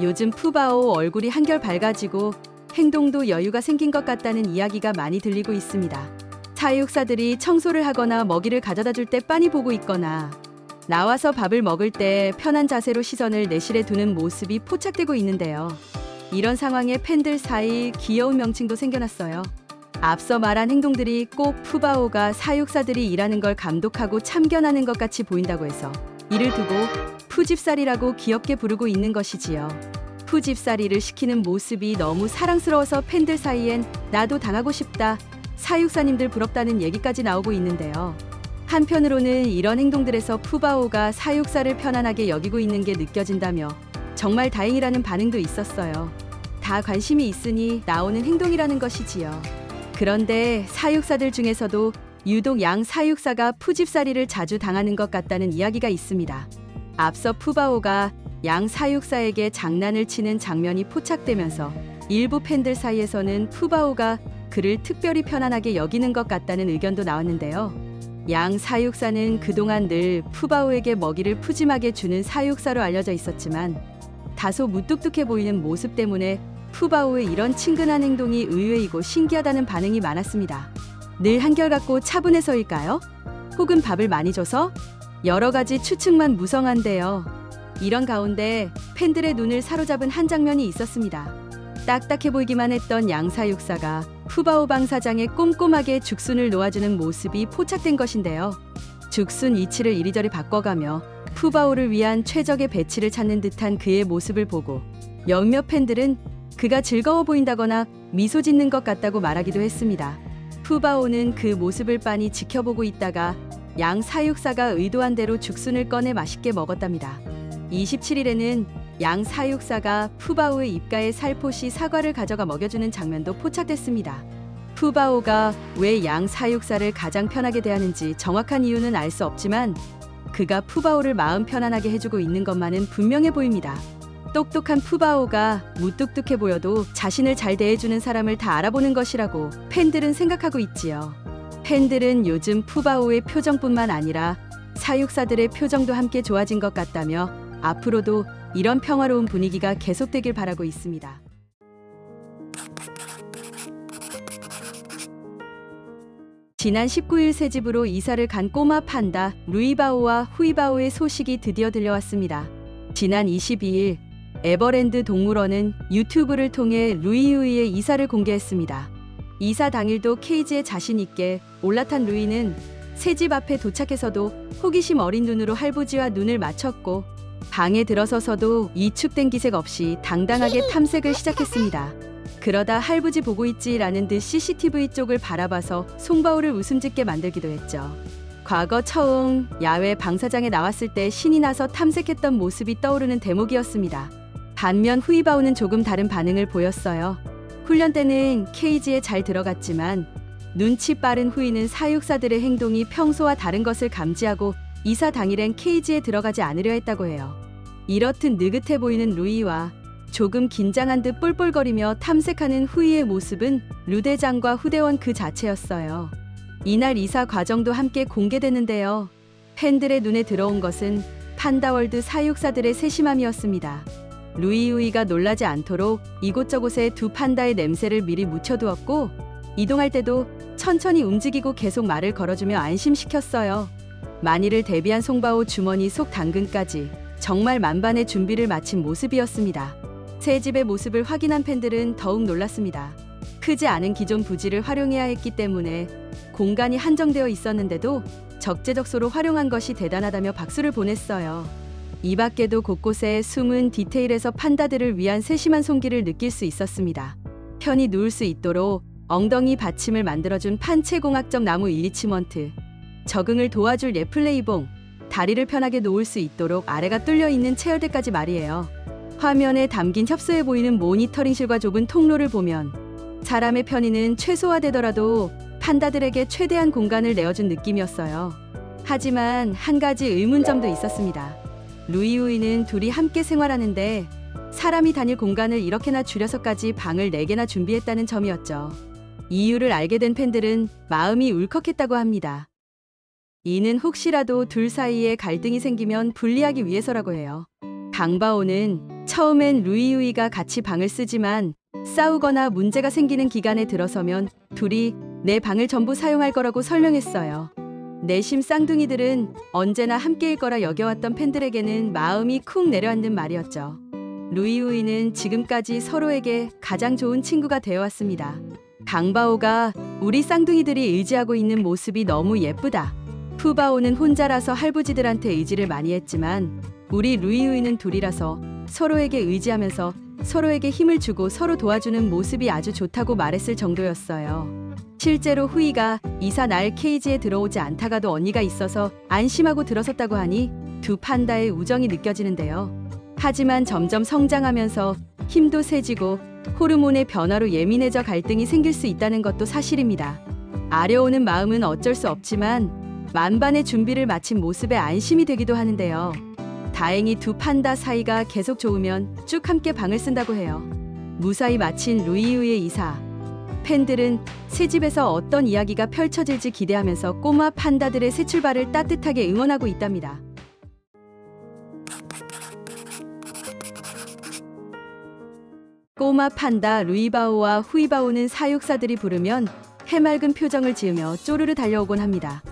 요즘 푸바오 얼굴이 한결 밝아지고 행동도 여유가 생긴 것 같다는 이야기가 많이 들리고 있습니다. 사육사들이 청소를 하거나 먹이를 가져다 줄 때 빤히 보고 있거나 나와서 밥을 먹을 때 편한 자세로 시선을 내실에 두는 모습이 포착되고 있는데요. 이런 상황에 팬들 사이 귀여운 명칭도 생겨났어요. 앞서 말한 행동들이 꼭 푸바오가 사육사들이 일하는 걸 감독하고 참견하는 것 같이 보인다고 해서 이를 두고 푸집살이라고 귀엽게 부르고 있는 것이지요. 푸집살이를 시키는 모습이 너무 사랑스러워서 팬들 사이엔 나도 당하고 싶다, 사육사님들 부럽다는 얘기까지 나오고 있는데요. 한편으로는 이런 행동들에서 푸바오가 사육사를 편안하게 여기고 있는 게 느껴진다며 정말 다행이라는 반응도 있었어요. 다 관심이 있으니 나오는 행동이라는 것이지요. 그런데 사육사들 중에서도 유독 양 사육사가 푸집살이를 자주 당하는 것 같다는 이야기가 있습니다. 앞서 푸바오가 양 사육사에게 장난을 치는 장면이 포착되면서 일부 팬들 사이에서는 푸바오가 그를 특별히 편안하게 여기는 것 같다는 의견도 나왔는데요. 양 사육사는 그동안 늘 푸바오에게 먹이를 푸짐하게 주는 사육사로 알려져 있었지만 다소 무뚝뚝해 보이는 모습 때문에 푸바오의 이런 친근한 행동이 의외이고 신기하다는 반응이 많았습니다. 늘 한결같고 차분해서일까요? 혹은 밥을 많이 줘서? 여러 가지 추측만 무성한데요. 이런 가운데 팬들의 눈을 사로잡은 한 장면이 있었습니다. 딱딱해 보이기만 했던 양 사육사가 푸바오 방 사장에 꼼꼼하게 죽순을 놓아주는 모습이 포착된 것인데요. 죽순 위치를 이리저리 바꿔가며 푸바오를 위한 최적의 배치를 찾는 듯한 그의 모습을 보고 몇몇 팬들은 그가 즐거워 보인다거나 미소 짓는 것 같다고 말하기도 했습니다. 푸바오는 그 모습을 빤히 지켜보고 있다가 양 사육사가 의도한 대로 죽순을 꺼내 맛있게 먹었답니다. 27일에는 양 사육사가 푸바오의 입가에 살포시 사과를 가져가 먹여주는 장면도 포착됐습니다. 푸바오가 왜 양 사육사를 가장 편하게 대하는지 정확한 이유는 알 수 없지만 그가 푸바오를 마음 편안하게 해주고 있는 것만은 분명해 보입니다. 똑똑한 푸바오가 무뚝뚝해 보여도 자신을 잘 대해주는 사람을 다 알아보는 것이라고 팬들은 생각하고 있지요. 팬들은 요즘 푸바오의 표정뿐만 아니라 사육사들의 표정도 함께 좋아진 것 같다며 앞으로도 이런 평화로운 분위기가 계속되길 바라고 있습니다. 지난 19일 새 집으로 이사를 간 꼬마 판다 루이바오와 후이바오의 소식이 드디어 들려왔습니다. 지난 22일 에버랜드 동물원은 유튜브를 통해 루이우이의 이사를 공개했습니다. 이사 당일도 케이지에 자신 있게 올라탄 루이는 새 집 앞에 도착해서도 호기심 어린 눈으로 할부지와 눈을 맞췄고 방에 들어서서도 위축된 기색 없이 당당하게 탐색을 시작했습니다. 그러다 할부지 보고 있지 라는 듯 CCTV 쪽을 바라봐서 송바오를 웃음 짓게 만들기도 했죠. 과거 처음 야외 방사장에 나왔을 때 신이 나서 탐색했던 모습이 떠오르는 대목이었습니다. 반면 후이바오는 조금 다른 반응을 보였어요. 훈련 때는 케이지에 잘 들어갔지만 눈치 빠른 후이는 사육사들의 행동이 평소와 다른 것을 감지하고 이사 당일엔 케이지에 들어가지 않으려 했다고 해요. 이렇듯 느긋해 보이는 루이와 조금 긴장한 듯 뿔뿔거리며 탐색하는 후이의 모습은 루대장과 후대원 그 자체였어요. 이날 이사 과정도 함께 공개됐는데요. 팬들의 눈에 들어온 것은 판다월드 사육사들의 세심함이었습니다. 루이우이가 놀라지 않도록 이곳저곳에 두 판다의 냄새를 미리 묻혀두었고 이동할 때도 천천히 움직이고 계속 말을 걸어주며 안심시켰어요. 만일을 대비한 송바오 주머니 속 당근까지 정말 만반의 준비를 마친 모습이었습니다. 새 집의 모습을 확인한 팬들은 더욱 놀랐습니다. 크지 않은 기존 부지를 활용해야 했기 때문에 공간이 한정되어 있었는데도 적재적소로 활용한 것이 대단하다며 박수를 보냈어요. 이 밖에도 곳곳에 숨은 디테일에서 판다들을 위한 세심한 손길을 느낄 수 있었습니다. 편히 누울 수 있도록 엉덩이 받침을 만들어준 판체공학적 나무 일리치먼트, 적응을 도와줄 예플레이봉, 다리를 편하게 놓을 수 있도록 아래가 뚫려 있는 체열대까지 말이에요. 화면에 담긴 협소해 보이는 모니터링실과 좁은 통로를 보면 사람의 편의는 최소화되더라도 판다들에게 최대한 공간을 내어준 느낌이었어요. 하지만 한 가지 의문점도 있었습니다. 루이우이는 둘이 함께 생활하는데 사람이 다닐 공간을 이렇게나 줄여서까지 방을 4개나 준비했다는 점이었죠. 이유를 알게 된 팬들은 마음이 울컥했다고 합니다. 이는 혹시라도 둘 사이에 갈등이 생기면 분리하기 위해서라고 해요. 강바오는 처음엔 루이우이가 같이 방을 쓰지만 싸우거나 문제가 생기는 기간에 들어서면 둘이 내 방을 전부 사용할 거라고 설명했어요. 내심 쌍둥이들은 언제나 함께일 거라 여겨왔던 팬들에게는 마음이 쿵 내려앉는 말이었죠. 루이우이는 지금까지 서로에게 가장 좋은 친구가 되어왔습니다. 강바오가 우리 쌍둥이들이 의지하고 있는 모습이 너무 예쁘다. 푸바오는 혼자라서 할부지들한테 의지를 많이 했지만 우리 루이우이는 둘이라서 서로에게 의지하면서 서로에게 힘을 주고 서로 도와주는 모습이 아주 좋다고 말했을 정도였어요. 실제로 후이가 이사 날 케이지에 들어오지 않다가도 언니가 있어서 안심하고 들어섰다고 하니 두 판다의 우정이 느껴지는데요. 하지만 점점 성장하면서 힘도 세지고 호르몬의 변화로 예민해져 갈등이 생길 수 있다는 것도 사실입니다. 아려오는 마음은 어쩔 수 없지만 만반의 준비를 마친 모습에 안심이 되기도 하는데요. 다행히 두 판다 사이가 계속 좋으면 쭉 함께 방을 쓴다고 해요. 무사히 마친 루이우의 이사. 팬들은 새 집에서 어떤 이야기가 펼쳐질지 기대하면서 꼬마 판다들의 새 출발을 따뜻하게 응원하고 있답니다. 꼬마 판다 루이바오와 후이바오는 사육사들이 부르면 해맑은 표정을 지으며 쪼르르 달려오곤 합니다.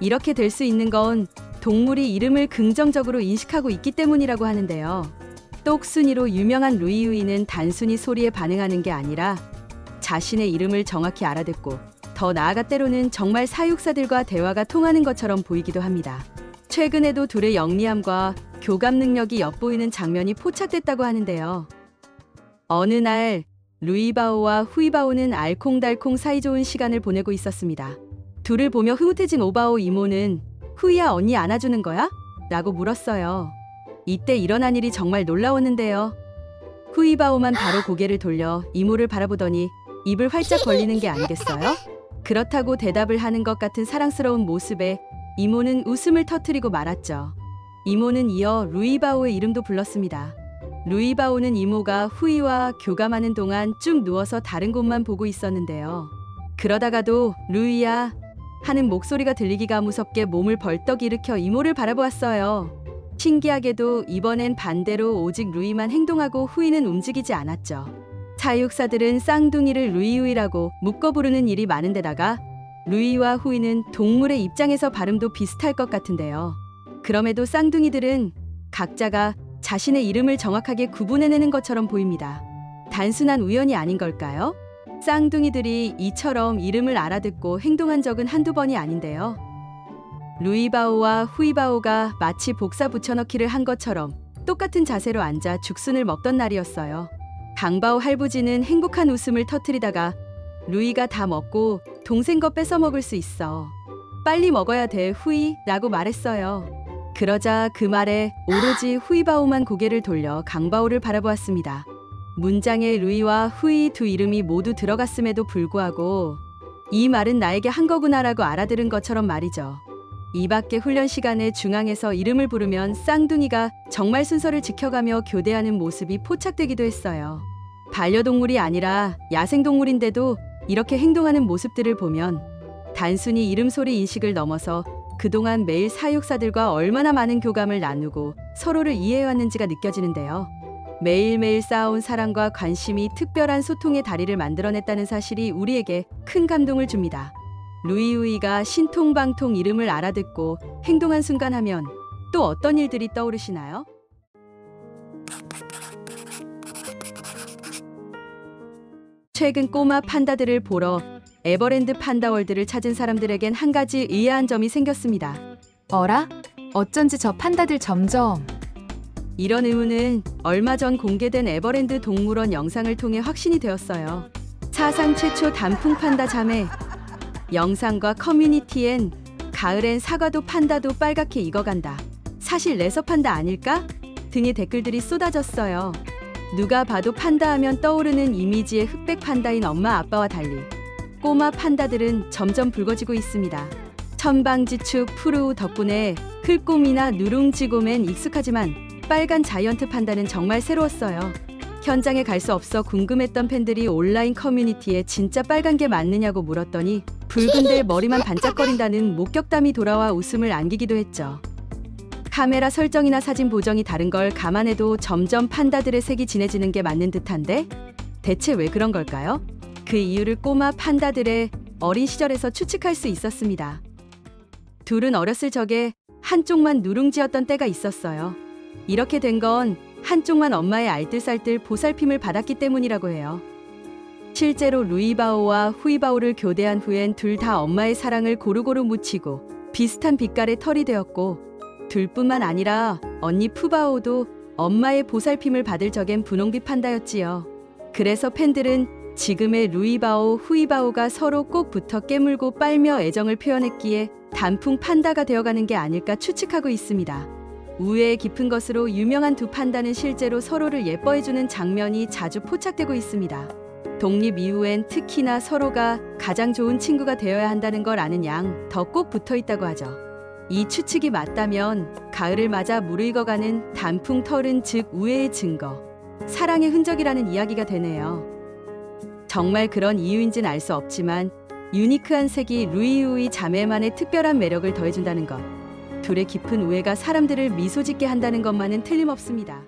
이렇게 될 수 있는 건 동물이 이름을 긍정적으로 인식하고 있기 때문이라고 하는데요. 똑순이로 유명한 루이우이는 단순히 소리에 반응하는 게 아니라 자신의 이름을 정확히 알아듣고 더 나아가 때로는 정말 사육사들과 대화가 통하는 것처럼 보이기도 합니다. 최근에도 둘의 영리함과 교감 능력이 엿보이는 장면이 포착됐다고 하는데요. 어느 날 루이바오와 후이바오는 알콩달콩 사이좋은 시간을 보내고 있었습니다. 둘을 보며 흐뭇해진 오바오 이모는 후이야 언니 안아주는 거야? 라고 물었어요. 이때 일어난 일이 정말 놀라웠는데요. 후이바오만 바로 고개를 돌려 이모를 바라보더니 입을 활짝 벌리는 게 아니겠어요? 그렇다고 대답을 하는 것 같은 사랑스러운 모습에 이모는 웃음을 터뜨리고 말았죠. 이모는 이어 루이바오의 이름도 불렀습니다. 루이바오는 이모가 후이와 교감하는 동안 쭉 누워서 다른 곳만 보고 있었는데요. 그러다가도 루이야 하는 목소리가 들리기가 무섭게 몸을 벌떡 일으켜 이모를 바라보았어요. 신기하게도 이번엔 반대로 오직 루이만 행동하고 후이는 움직이지 않았죠. 사육사들은 쌍둥이를 루이우이라고 묶어 부르는 일이 많은데다가 루이와 후이는 동물의 입장에서 발음도 비슷할 것 같은데요. 그럼에도 쌍둥이들은 각자가 자신의 이름을 정확하게 구분해내는 것처럼 보입니다. 단순한 우연이 아닌 걸까요? 쌍둥이들이 이처럼 이름을 알아듣고 행동한 적은 한두 번이 아닌데요. 루이바오와 후이바오가 마치 복사 붙여넣기를 한 것처럼 똑같은 자세로 앉아 죽순을 먹던 날이었어요. 강바오 할부지는 행복한 웃음을 터뜨리다가 루이가 다 먹고 동생 거 뺏어 먹을 수 있어. 빨리 먹어야 돼 후이 라고 말했어요. 그러자 그 말에 오로지 후이바오만 고개를 돌려 강바오를 바라보았습니다. 문장에 루이와 후이 두 이름이 모두 들어갔음에도 불구하고 이 말은 나에게 한 거구나라고 알아들은 것처럼 말이죠. 이 밖에 훈련 시간에 중앙에서 이름을 부르면 쌍둥이가 정말 순서를 지켜가며 교대하는 모습이 포착되기도 했어요. 반려동물이 아니라 야생동물인데도 이렇게 행동하는 모습들을 보면 단순히 이름 소리 인식을 넘어서 그동안 매일 사육사들과 얼마나 많은 교감을 나누고 서로를 이해해왔는지가 느껴지는데요. 매일매일 쌓아온 사랑과 관심이 특별한 소통의 다리를 만들어냈다는 사실이 우리에게 큰 감동을 줍니다. 루이우이가 신통방통 이름을 알아듣고 행동한 순간 하면 또 어떤 일들이 떠오르시나요? 최근 꼬마 판다들을 보러 에버랜드 판다월드를 찾은 사람들에겐 한 가지 의아한 점이 생겼습니다. 어라? 어쩐지 저 판다들 점점... 이런 의문은 얼마 전 공개된 에버랜드 동물원 영상을 통해 확신이 되었어요. 사상 최초 단풍 판다 자매. 영상과 커뮤니티엔 가을엔 사과도 판다도 빨갛게 익어간다. 사실 레서 판다 아닐까? 등의 댓글들이 쏟아졌어요. 누가 봐도 판다 하면 떠오르는 이미지의 흑백 판다인 엄마 아빠와 달리 꼬마 판다들은 점점 붉어지고 있습니다. 천방지축 푸르우 덕분에 클꼬미나 누룽지곰엔 익숙하지만 빨간 자이언트 판다는 정말 새로웠어요. 현장에 갈 수 없어 궁금했던 팬들이 온라인 커뮤니티에 진짜 빨간 게 맞느냐고 물었더니 붉은데 머리만 반짝거린다는 목격담이 돌아와 웃음을 안기기도 했죠. 카메라 설정이나 사진 보정이 다른 걸 감안해도 점점 판다들의 색이 진해지는 게 맞는 듯한데 대체 왜 그런 걸까요? 그 이유를 꼬마 판다들의 어린 시절에서 추측할 수 있었습니다. 둘은 어렸을 적에 한쪽만 누룽지였던 때가 있었어요. 이렇게 된 건 한쪽만 엄마의 알뜰살뜰 보살핌을 받았기 때문이라고 해요. 실제로 루이바오와 후이바오를 교대한 후엔 둘 다 엄마의 사랑을 고루고루 묻히고 비슷한 빛깔의 털이 되었고, 둘뿐만 아니라 언니 푸바오도 엄마의 보살핌을 받을 적엔 분홍빛 판다였지요. 그래서 팬들은 지금의 루이바오, 후이바오가 서로 꼭 붙어 깨물고 빨며 애정을 표현했기에 단풍 판다가 되어가는 게 아닐까 추측하고 있습니다. 우애의 깊은 것으로 유명한 두 판다는 실제로 서로를 예뻐해주는 장면이 자주 포착되고 있습니다. 독립 이후엔 특히나 서로가 가장 좋은 친구가 되어야 한다는 걸 아는 양 더 꼭 붙어 있다고 하죠. 이 추측이 맞다면 가을을 맞아 무르익어가는 단풍 털은 즉 우애의 증거, 사랑의 흔적이라는 이야기가 되네요. 정말 그런 이유인지는 알 수 없지만 유니크한 색이 루이우이 자매만의 특별한 매력을 더해준다는 것, 둘의 깊은 우애가 사람들을 미소 짓게 한다는 것만은 틀림없습니다.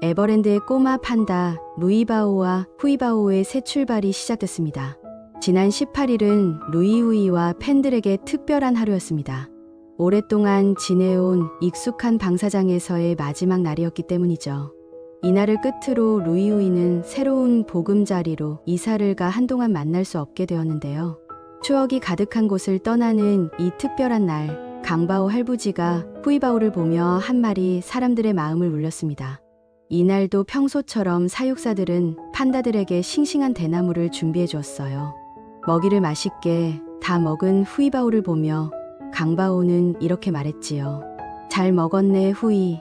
에버랜드의 꼬마 판다 루이바오와 후이바오의 새 출발이 시작됐습니다. 지난 18일은 루이우이와 팬들에게 특별한 하루였습니다. 오랫동안 지내온 익숙한 방사장에서의 마지막 날이었기 때문이죠. 이날을 끝으로 루이우이는 새로운 보금자리로 이사를 가 한동안 만날 수 없게 되었는데요. 추억이 가득한 곳을 떠나는 이 특별한 날, 강바오 할부지가 후이바오를 보며 한 말이 사람들의 마음을 울렸습니다. 이날도 평소처럼 사육사들은 판다들에게 싱싱한 대나무를 준비해 주었어요. 먹이를 맛있게 다 먹은 후이바오를 보며 강바오는 이렇게 말했지요. 잘 먹었네 후이.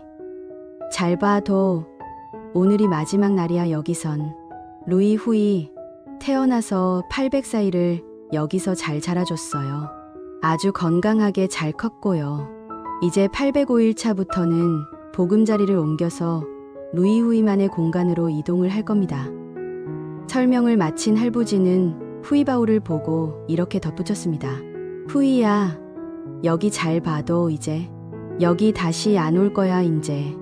잘 봐도 오늘이 마지막 날이야 여기선. 루이 후이 태어나서 800사이를 여기서 잘 자라줬어요. 아주 건강하게 잘 컸고요. 이제 805일 차부터는 보금자리를 옮겨서 루이 후이만의 공간으로 이동을 할 겁니다. 설명을 마친 할부지는 후이바오를 보고 이렇게 덧붙였습니다. 후이야, 여기 잘 봐도 이제 여기 다시 안 올 거야 인제.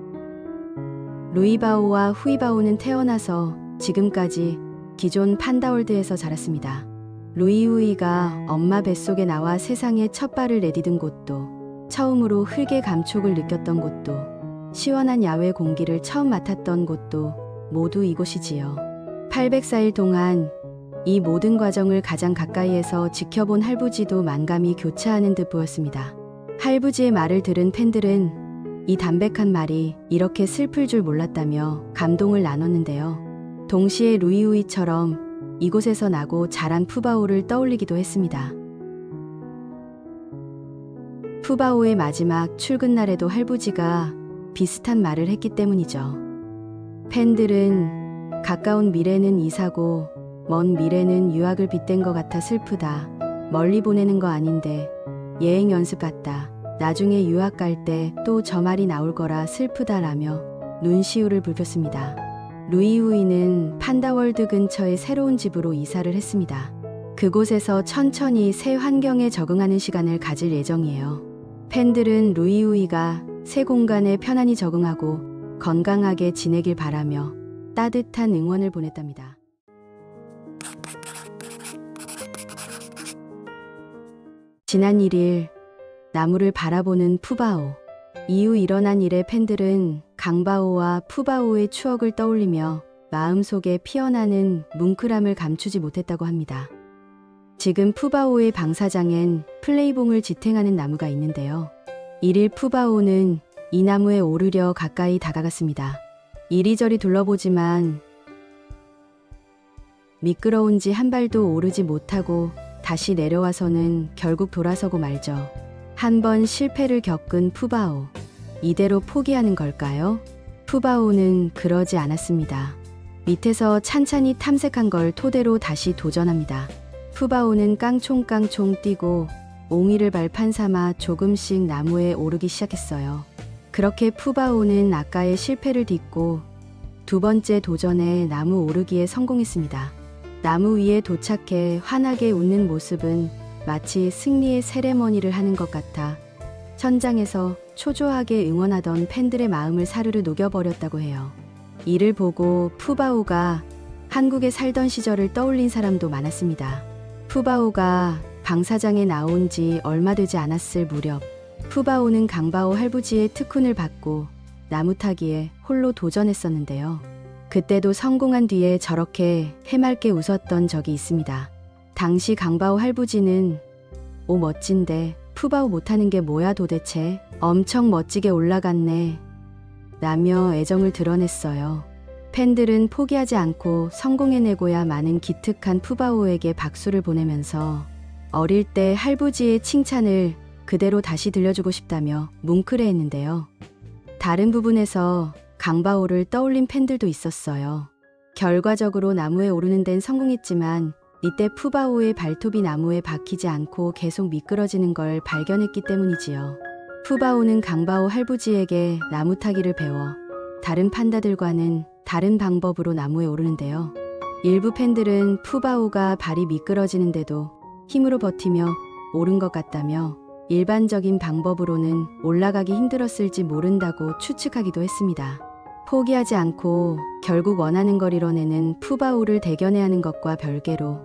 루이바오와 후이바오는 태어나서 지금까지 기존 판다월드에서 자랐습니다. 루이우이가 엄마 뱃속에 나와 세상에 첫 발을 내디딘 곳도, 처음으로 흙의 감촉을 느꼈던 곳도, 시원한 야외 공기를 처음 맡았던 곳도 모두 이곳이지요. 804일 동안 이 모든 과정을 가장 가까이에서 지켜본 할부지도 만감이 교차하는 듯 보였습니다. 할부지의 말을 들은 팬들은 이 담백한 말이 이렇게 슬플 줄 몰랐다며 감동을 나눴는데요. 동시에 루이우이처럼 이곳에서 나고 자란 푸바오를 떠올리기도 했습니다. 푸바오의 마지막 출근 날에도 할부지가 비슷한 말을 했기 때문이죠. 팬들은 가까운 미래는 이사고 먼 미래는 유학을 빗댄 것 같아 슬프다. 멀리 보내는 거 아닌데 예행 연습 같다. 나중에 유학 갈 때 또 저 말이 나올 거라 슬프다라며 눈시울을 붉혔습니다. 루이우이는 판다월드 근처의 새로운 집으로 이사를 했습니다. 그곳에서 천천히 새 환경에 적응하는 시간을 가질 예정이에요. 팬들은 루이우이가 새 공간에 편안히 적응하고 건강하게 지내길 바라며 따뜻한 응원을 보냈답니다. 지난 1일 나무를 바라보는 푸바오. 이후 일어난 일에 팬들은 강바오와 푸바오의 추억을 떠올리며 마음속에 피어나는 뭉클함을 감추지 못했다고 합니다. 지금 푸바오의 방사장엔 플레이봉을 지탱하는 나무가 있는데요. 1일 푸바오는 이 나무에 오르려 가까이 다가갔습니다. 이리저리 둘러보지만 미끄러운지 한 발도 오르지 못하고 다시 내려와서는 결국 돌아서고 말죠. 한 번 실패를 겪은 푸바오. 이대로 포기하는 걸까요? 푸바오는 그러지 않았습니다. 밑에서 찬찬히 탐색한 걸 토대로 다시 도전합니다. 푸바오는 깡총깡총 뛰고 옹이를 발판 삼아 조금씩 나무에 오르기 시작했어요. 그렇게 푸바오는 아까의 실패를 딛고 두 번째 도전에 나무 오르기에 성공했습니다. 나무 위에 도착해 환하게 웃는 모습은 마치 승리의 세레머니를 하는 것 같아 현장에서 초조하게 응원하던 팬들의 마음을 사르르 녹여버렸다고 해요. 이를 보고 푸바오가 한국에 살던 시절을 떠올린 사람도 많았습니다. 푸바오가 방사장에 나온 지 얼마 되지 않았을 무렵 푸바오는 강바오 할부지의 특훈을 받고 나무 타기에 홀로 도전했었는데요. 그때도 성공한 뒤에 저렇게 해맑게 웃었던 적이 있습니다. 당시 강바오 할부지는 오 멋진데 푸바오 못하는 게 뭐야 도대체 엄청 멋지게 올라갔네 라며 애정을 드러냈어요. 팬들은 포기하지 않고 성공해내고야 마는 기특한 푸바오에게 박수를 보내면서 어릴 때 할부지의 칭찬을 그대로 다시 들려주고 싶다며 뭉클해했는데요. 다른 부분에서 강바오를 떠올린 팬들도 있었어요. 결과적으로 나무에 오르는 데는 성공했지만 이때 푸바오의 발톱이 나무에 박히지 않고 계속 미끄러지는 걸 발견했기 때문이지요. 푸바오는 강바오 할부지에게 나무 타기를 배워 다른 판다들과는 다른 방법으로 나무에 오르는데요. 일부 팬들은 푸바오가 발이 미끄러지는데도 힘으로 버티며 오른 것 같다며 일반적인 방법으로는 올라가기 힘들었을지 모른다고 추측하기도 했습니다. 포기하지 않고 결국 원하는 걸 이뤄내는 푸바오를 대견해야 하는 것과 별개로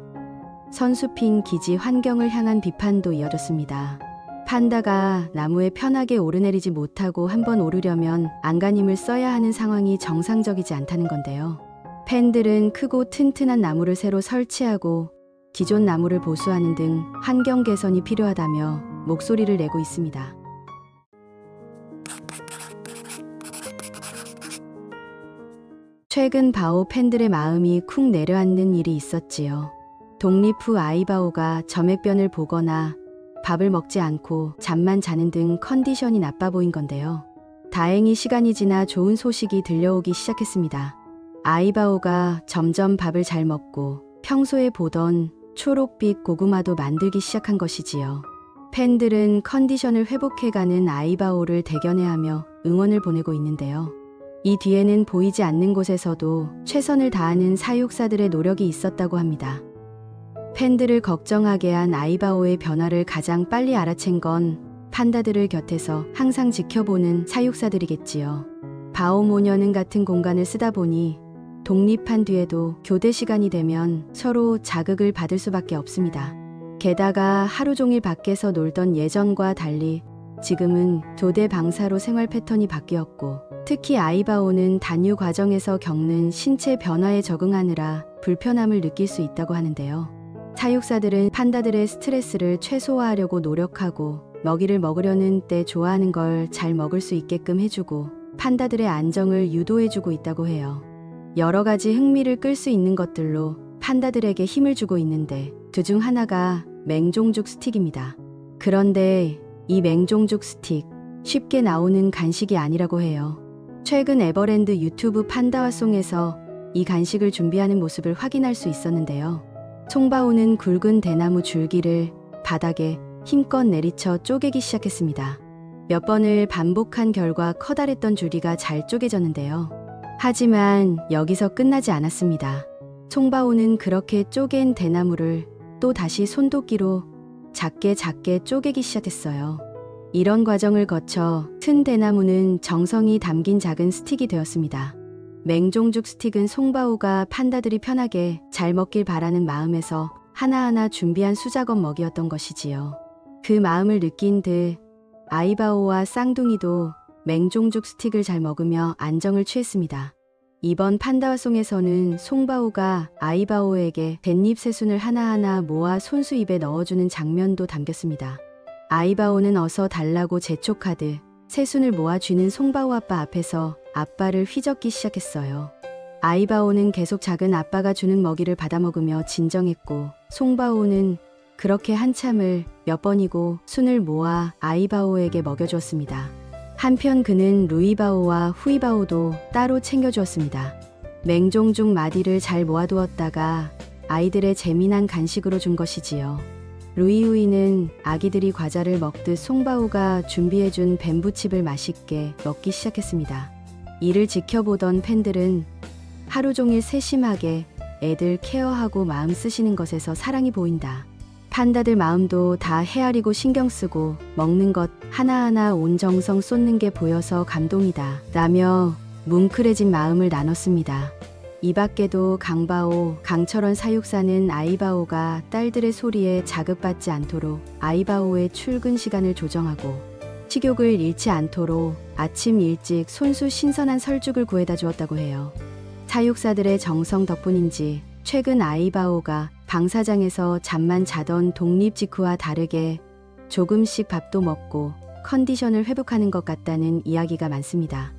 선수핑 기지 환경을 향한 비판도 이어졌습니다. 판다가 나무에 편하게 오르내리지 못하고 한번 오르려면 안간힘을 써야 하는 상황이 정상적이지 않다는 건데요. 팬들은 크고 튼튼한 나무를 새로 설치하고 기존 나무를 보수하는 등 환경 개선이 필요하다며 목소리를 내고 있습니다. 최근 바오 팬들의 마음이 쿵 내려앉는 일이 있었지요. 독립 후 아이바오가 점액변을 보거나 밥을 먹지 않고 잠만 자는 등 컨디션이 나빠 보인 건데요. 다행히 시간이 지나 좋은 소식이 들려오기 시작했습니다. 아이바오가 점점 밥을 잘 먹고 평소에 보던 초록빛 고구마도 만들기 시작한 것이지요. 팬들은 컨디션을 회복해가는 아이바오를 대견해하며 응원을 보내고 있는데요. 이 뒤에는 보이지 않는 곳에서도 최선을 다하는 사육사들의 노력이 있었다고 합니다. 팬들을 걱정하게 한 아이바오의 변화를 가장 빨리 알아챈 건 판다들을 곁에서 항상 지켜보는 사육사들이겠지요. 바오 모녀는 같은 공간을 쓰다 보니 독립한 뒤에도 교대 시간이 되면 서로 자극을 받을 수밖에 없습니다. 게다가 하루 종일 밖에서 놀던 예전과 달리 지금은 교대 방사로 생활 패턴이 바뀌었고 특히 아이바오는 단유 과정에서 겪는 신체 변화에 적응하느라 불편함을 느낄 수 있다고 하는데요. 사육사들은 판다들의 스트레스를 최소화하려고 노력하고 먹이를 먹으려는 때 좋아하는 걸 잘 먹을 수 있게끔 해주고 판다들의 안정을 유도해주고 있다고 해요. 여러 가지 흥미를 끌 수 있는 것들로 판다들에게 힘을 주고 있는데 그 중 하나가 맹종죽 스틱입니다. 그런데 이 맹종죽 스틱 쉽게 나오는 간식이 아니라고 해요. 최근 에버랜드 유튜브 판다화송에서 이 간식을 준비하는 모습을 확인할 수 있었는데요. 송바오는 굵은 대나무 줄기를 바닥에 힘껏 내리쳐 쪼개기 시작했습니다. 몇 번을 반복한 결과 커다랬던 줄기가 잘 쪼개졌는데요. 하지만 여기서 끝나지 않았습니다. 송바오는 그렇게 쪼갠 대나무를 또 다시 손도끼로 작게 쪼개기 시작했어요. 이런 과정을 거쳐 튼 대나무는 정성이 담긴 작은 스틱이 되었습니다. 맹종죽 스틱은 송바오가 판다들이 편하게 잘 먹길 바라는 마음에서 하나하나 준비한 수작업 먹이였던 것이지요. 그 마음을 느낀 듯 아이바오와 쌍둥이도 맹종죽 스틱을 잘 먹으며 안정을 취했습니다. 이번 판다화송에서는 송바오가 아이바오에게 댄잎 새순을 하나하나 모아 손수 입에 넣어주는 장면도 담겼습니다. 아이바오는 어서 달라고 재촉하듯 새순을 모아 쥐는 송바오 아빠 앞에서 아빠를 휘젓기 시작했어요. 아이바오는 계속 작은 아빠가 주는 먹이를 받아먹으며 진정했고 송바오는 그렇게 한참을 몇 번이고 순을 모아 아이바오에게 먹여주었습니다. 한편 그는 루이바오와 후이바오도 따로 챙겨주었습니다. 맹종죽 마디를 잘 모아두었다가 아이들의 재미난 간식으로 준 것이지요. 루이우이는 아기들이 과자를 먹듯 송바오가 준비해준 뱀부칩을 맛있게 먹기 시작했습니다. 이를 지켜보던 팬들은 하루 종일 세심하게 애들 케어하고 마음 쓰시는 것에서 사랑이 보인다. 판다들 마음도 다 헤아리고 신경 쓰고 먹는 것 하나하나 온 정성 쏟는 게 보여서 감동이다. 라며 뭉클해진 마음을 나눴습니다. 이 밖에도 강바오, 강철원 사육사는 아이바오가 딸들의 소리에 자극받지 않도록 아이바오의 출근 시간을 조정하고 식욕을 잃지 않도록 아침 일찍 손수 신선한 설죽을 구해다 주었다고 해요. 사육사들의 정성 덕분인지 최근 아이바오가 방사장에서 잠만 자던 독립 직후와 다르게 조금씩 밥도 먹고 컨디션을 회복하는 것 같다는 이야기가 많습니다.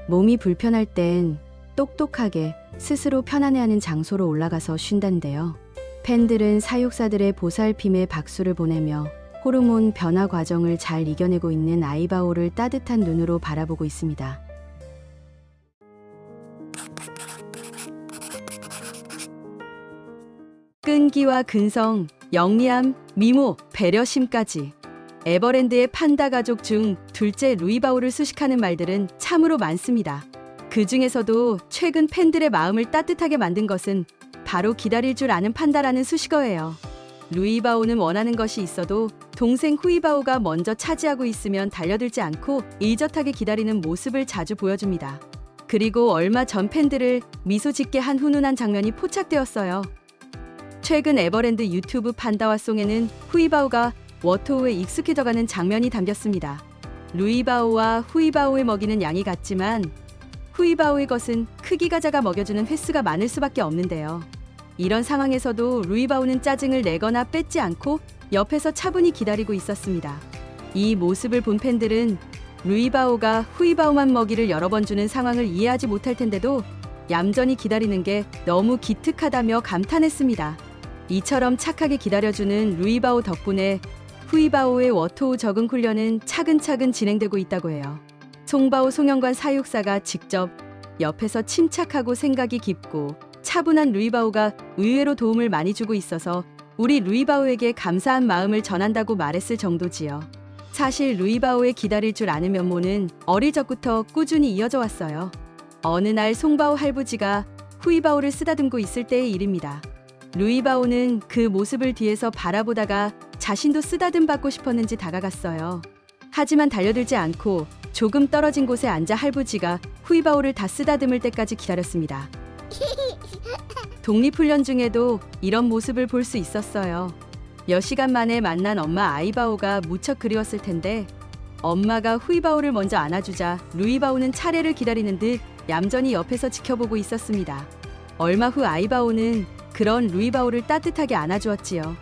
몸이 불편할 땐 똑똑하게 스스로 편안해하는 장소로 올라가서 쉰다는데요. 팬들은 사육사들의 보살핌에 박수를 보내며 호르몬 변화 과정을 잘 이겨내고 있는 아이바오를 따뜻한 눈으로 바라보고 있습니다. 끈기와 근성, 영리함, 미모, 배려심까지 에버랜드의 판다 가족 중 둘째 루이바오를 수식하는 말들은 참으로 많습니다. 그 중에서도 최근 팬들의 마음을 따뜻하게 만든 것은 바로 기다릴 줄 아는 판다라는 수식어예요. 루이바오는 원하는 것이 있어도 동생 후이바오가 먼저 차지하고 있으면 달려들지 않고 의젓하게 기다리는 모습을 자주 보여줍니다. 그리고 얼마 전 팬들을 미소 짓게 한 훈훈한 장면이 포착되었어요. 최근 에버랜드 유튜브 판다와 송에는 후이바오가 워토우에 익숙해져가는 장면이 담겼습니다. 루이바오와 후이바오의 먹이는 양이 같지만 후이바오의 것은 크기가 작아 먹여주는 횟수가 많을 수밖에 없는데요. 이런 상황에서도 루이바오는 짜증을 내거나 뺏지 않고 옆에서 차분히 기다리고 있었습니다. 이 모습을 본 팬들은 루이바오가 후이바오만 먹이를 여러 번 주는 상황을 이해하지 못할 텐데도 얌전히 기다리는 게 너무 기특하다며 감탄했습니다. 이처럼 착하게 기다려주는 루이바오 덕분에 후이바오의 워토우 적응 훈련은 차근차근 진행되고 있다고 해요. 송바오 송영관 사육사가 직접 옆에서 침착하고 생각이 깊고 차분한 루이바오가 의외로 도움을 많이 주고 있어서 우리 루이바오에게 감사한 마음을 전한다고 말했을 정도지요. 사실 루이바오의 기다릴 줄 아는 면모는 어릴 적부터 꾸준히 이어져 왔어요. 어느 날 송바오 할부지가 후이바오를 쓰다듬고 있을 때의 일입니다. 루이바오는 그 모습을 뒤에서 바라보다가 자신도 쓰다듬 받고 싶었는지 다가갔어요. 하지만 달려들지 않고 조금 떨어진 곳에 앉아 할부지가 후이바오를 다 쓰다듬을 때까지 기다렸습니다. 독립훈련 중에도 이런 모습을 볼 수 있었어요. 몇 시간 만에 만난 엄마 아이바오가 무척 그리웠을 텐데 엄마가 후이바오를 먼저 안아주자 루이바오는 차례를 기다리는 듯 얌전히 옆에서 지켜보고 있었습니다. 얼마 후 아이바오는 그런 루이바오를 따뜻하게 안아주었지요.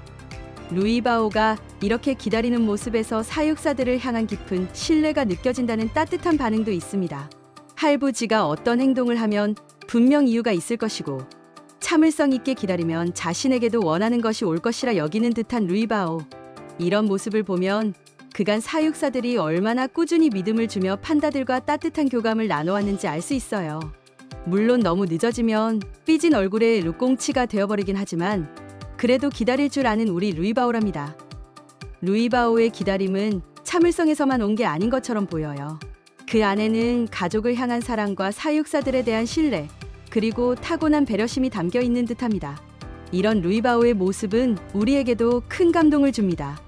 루이바오가 이렇게 기다리는 모습에서 사육사들을 향한 깊은 신뢰가 느껴진다는 따뜻한 반응도 있습니다. 할부지가 어떤 행동을 하면 분명 이유가 있을 것이고 참을성 있게 기다리면 자신에게도 원하는 것이 올 것이라 여기는 듯한 루이바오. 이런 모습을 보면 그간 사육사들이 얼마나 꾸준히 믿음을 주며 판다들과 따뜻한 교감을 나눠왔는지 알 수 있어요. 물론 너무 늦어지면 삐진 얼굴에 룩꽁치가 되어버리긴 하지만 그래도 기다릴 줄 아는 우리 루이바오랍니다. 루이바오의 기다림은 참을성에서만 온 게 아닌 것처럼 보여요. 그 안에는 가족을 향한 사랑과 사육사들에 대한 신뢰, 그리고 타고난 배려심이 담겨 있는 듯합니다. 이런 루이바오의 모습은 우리에게도 큰 감동을 줍니다.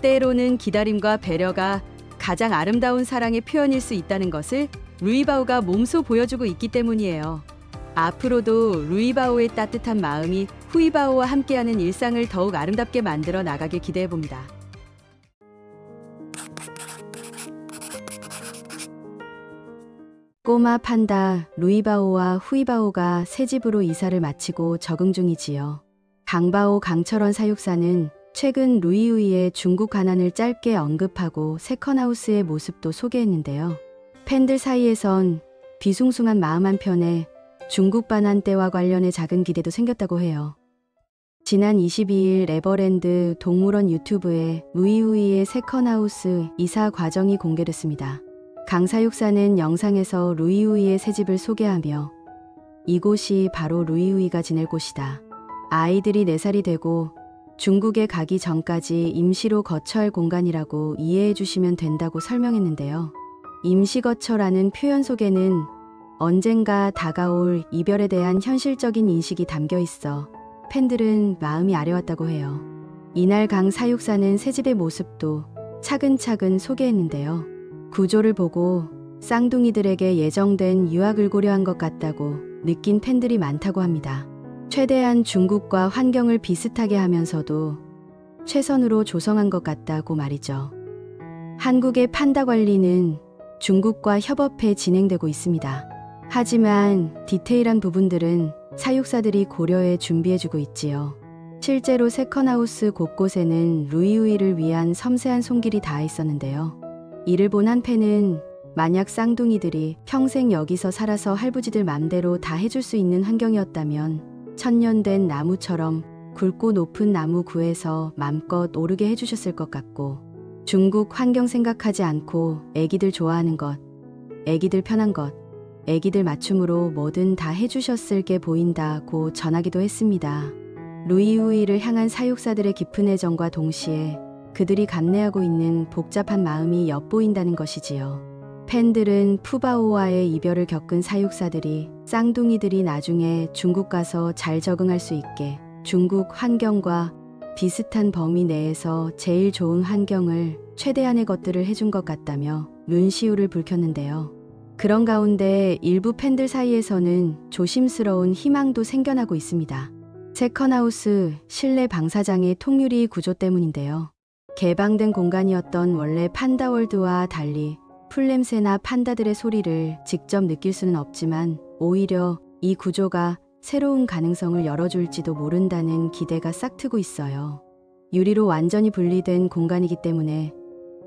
때로는 기다림과 배려가 가장 아름다운 사랑의 표현일 수 있다는 것을 루이바오가 몸소 보여주고 있기 때문이에요. 앞으로도 루이바오의 따뜻한 마음이 후이바오와 함께하는 일상을 더욱 아름답게 만들어 나가길 기대해봅니다. 꼬마 판다 루이바오와 후이바오가 새 집으로 이사를 마치고 적응 중이지요. 강바오 강철원 사육사는 최근 루이우이의 중국 가난을 짧게 언급하고 세컨하우스의 모습도 소개했는데요. 팬들 사이에선 비숭숭한 마음 한편에 중국 반환 때와 관련해 작은 기대도 생겼다고 해요. 지난 22일 에버랜드 동물원 유튜브에 루이우이의 세컨하우스 이사 과정이 공개됐습니다. 강 사육사는 영상에서 루이우이의 새집을 소개하며 이곳이 바로 루이우이가 지낼 곳이다. 아이들이 4살이 되고 중국에 가기 전까지 임시로 거처할 공간이라고 이해해 주시면 된다고 설명했는데요. 임시거처라는 표현 속에는 언젠가 다가올 이별에 대한 현실적인 인식이 담겨 있어 팬들은 마음이 아려왔다고 해요. 이날 강 사육사는 새집의 모습도 차근차근 소개했는데요. 구조를 보고 쌍둥이들에게 예정된 유학을 고려한 것 같다고 느낀 팬들이 많다고 합니다. 최대한 중국과 환경을 비슷하게 하면서도 최선으로 조성한 것 같다고 말이죠. 한국의 판다 관리는 중국과 협업해 진행되고 있습니다. 하지만 디테일한 부분들은 사육사들이 고려해 준비해주고 있지요. 실제로 세컨하우스 곳곳에는 루이우이를 위한 섬세한 손길이 닿아 있었는데요. 이를 본 한 팬은 만약 쌍둥이들이 평생 여기서 살아서 할부지들 맘대로 다 해줄 수 있는 환경이었다면 천년된 나무처럼 굵고 높은 나무 구에서 맘껏 오르게 해주셨을 것 같고, 중국 환경 생각하지 않고 애기들 좋아하는 것, 애기들 편한 것, 애기들 맞춤으로 뭐든 다 해주셨을 게 보인다고 전하기도 했습니다. 루이우이를 향한 사육사들의 깊은 애정과 동시에 그들이 감내하고 있는 복잡한 마음이 엿보인다는 것이지요. 팬들은 푸바오와의 이별을 겪은 사육사들이 쌍둥이들이 나중에 중국 가서 잘 적응할 수 있게 중국 환경과 비슷한 범위 내에서 제일 좋은 환경을 최대한의 것들을 해준 것 같다며 눈시울을 붉혔는데요. 그런 가운데 일부 팬들 사이에서는 조심스러운 희망도 생겨나고 있습니다. 세컨하우스 실내 방사장의 통유리 구조 때문인데요. 개방된 공간이었던 원래 판다월드와 달리 풀냄새나 판다들의 소리를 직접 느낄 수는 없지만 오히려 이 구조가 새로운 가능성을 열어줄지도 모른다는 기대가 싹트고 있어요. 유리로 완전히 분리된 공간이기 때문에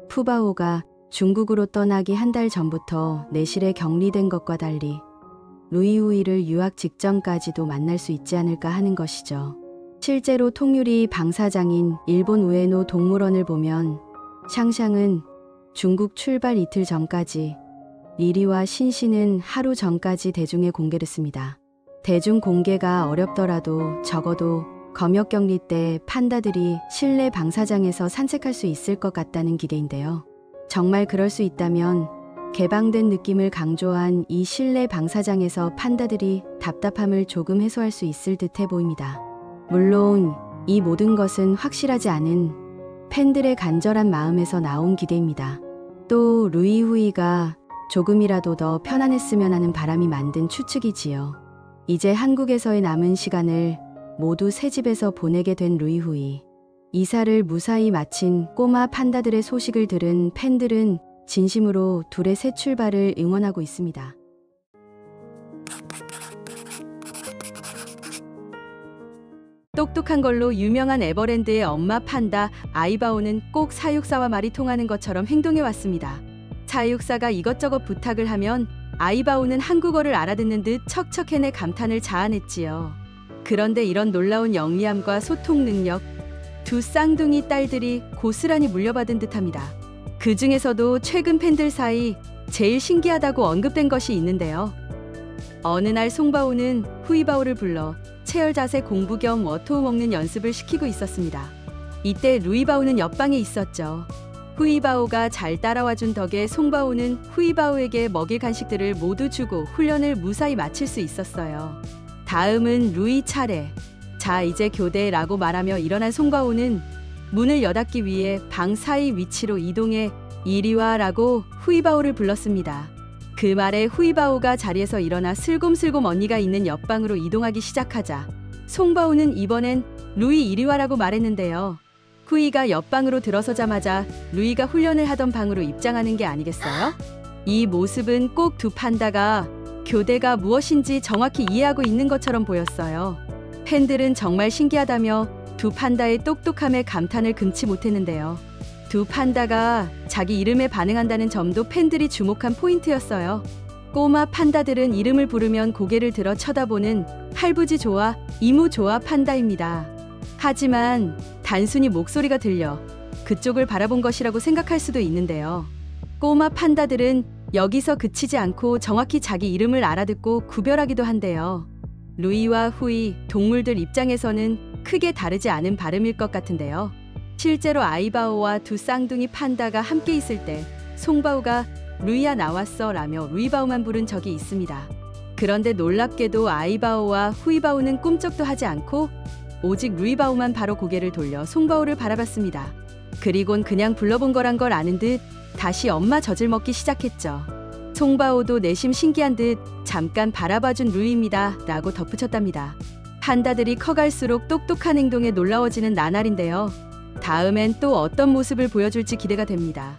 푸바오가 중국으로 떠나기 한 달 전부터 내실에 격리된 것과 달리 루이우이를 유학 직전까지도 만날 수 있지 않을까 하는 것이죠. 실제로 통유리 방사장인 일본 우에노 동물원을 보면 샹샹은 중국 출발 이틀 전까지, 리리와 신신은 하루 전까지 대중에 공개됐습니다. 대중 공개가 어렵더라도 적어도 검역격리 때 판다들이 실내 방사장에서 산책할 수 있을 것 같다는 기대인데요. 정말 그럴 수 있다면 개방된 느낌을 강조한 이 실내 방사장에서 판다들이 답답함을 조금 해소할 수 있을 듯해 보입니다. 물론 이 모든 것은 확실하지 않은 팬들의 간절한 마음에서 나온 기대입니다. 또 루이후이가 조금이라도 더 편안했으면 하는 바람이 만든 추측이지요. 이제 한국에서의 남은 시간을 모두 새 집에서 보내게 된 루이후이. 이사를 무사히 마친 꼬마 판다들의 소식을 들은 팬들은 진심으로 둘의 새 출발을 응원하고 있습니다. 똑똑한 걸로 유명한 에버랜드의 엄마 판다 아이바오는 꼭 사육사와 말이 통하는 것처럼 행동해왔습니다. 사육사가 이것저것 부탁을 하면 아이바오는 한국어를 알아듣는 듯 척척해내 감탄을 자아냈지요. 그런데 이런 놀라운 영리함과 소통 능력, 두 쌍둥이 딸들이 고스란히 물려받은 듯합니다. 그 중에서도 최근 팬들 사이 제일 신기하다고 언급된 것이 있는데요. 어느 날 송바오는 후이바오를 불러 체열 자세 공부 겸 워토우 먹는 연습을 시키고 있었습니다. 이때 루이바오는 옆방에 있었죠. 후이바오가 잘 따라와준 덕에 송바오는 후이바오에게 먹일 간식들을 모두 주고 훈련을 무사히 마칠 수 있었어요. 다음은 루이 차례. 자, 이제 교대라고 말하며 일어난 송바오는 문을 여닫기 위해 방 사이 위치로 이동해 이리 와라고 후이바오를 불렀습니다. 그 말에 후이바오가 자리에서 일어나 슬곰슬곰 언니가 있는 옆방으로 이동하기 시작하자 송바오는 이번엔 루이 이리 와라고 말했는데요. 후이가 옆방으로 들어서자마자 루이가 훈련을 하던 방으로 입장하는 게 아니겠어요? 이 모습은 꼭 두 판다가 교대가 무엇인지 정확히 이해하고 있는 것처럼 보였어요. 팬들은 정말 신기하다며 두 판다의 똑똑함에 감탄을 금치 못했는데요. 두 판다가 자기 이름에 반응한다는 점도 팬들이 주목한 포인트였어요. 꼬마 판다들은 이름을 부르면 고개를 들어 쳐다보는 할부지 좋아, 이모 좋아 판다입니다. 하지만 단순히 목소리가 들려 그쪽을 바라본 것이라고 생각할 수도 있는데요. 꼬마 판다들은 여기서 그치지 않고 정확히 자기 이름을 알아듣고 구별하기도 한대요. 루이와 후이, 동물들 입장에서는 크게 다르지 않은 발음일 것 같은데요. 실제로 아이바오와 두 쌍둥이 판다가 함께 있을 때 송바오가 루이야 나왔어 라며 루이바오만 부른 적이 있습니다. 그런데 놀랍게도 아이바오와 후이바오는 꿈쩍도 하지 않고 오직 루이바오만 바로 고개를 돌려 송바오를 바라봤습니다. 그리곤 그냥 불러본 거란 걸 아는 듯 다시 엄마 젖을 먹기 시작했죠. 송바오도 내심 신기한 듯 잠깐 바라봐준 루이입니다 라고 덧붙였답니다. 판다들이 커갈수록 똑똑한 행동에 놀라워지는 나날인데요. 다음엔 또 어떤 모습을 보여줄지 기대가 됩니다.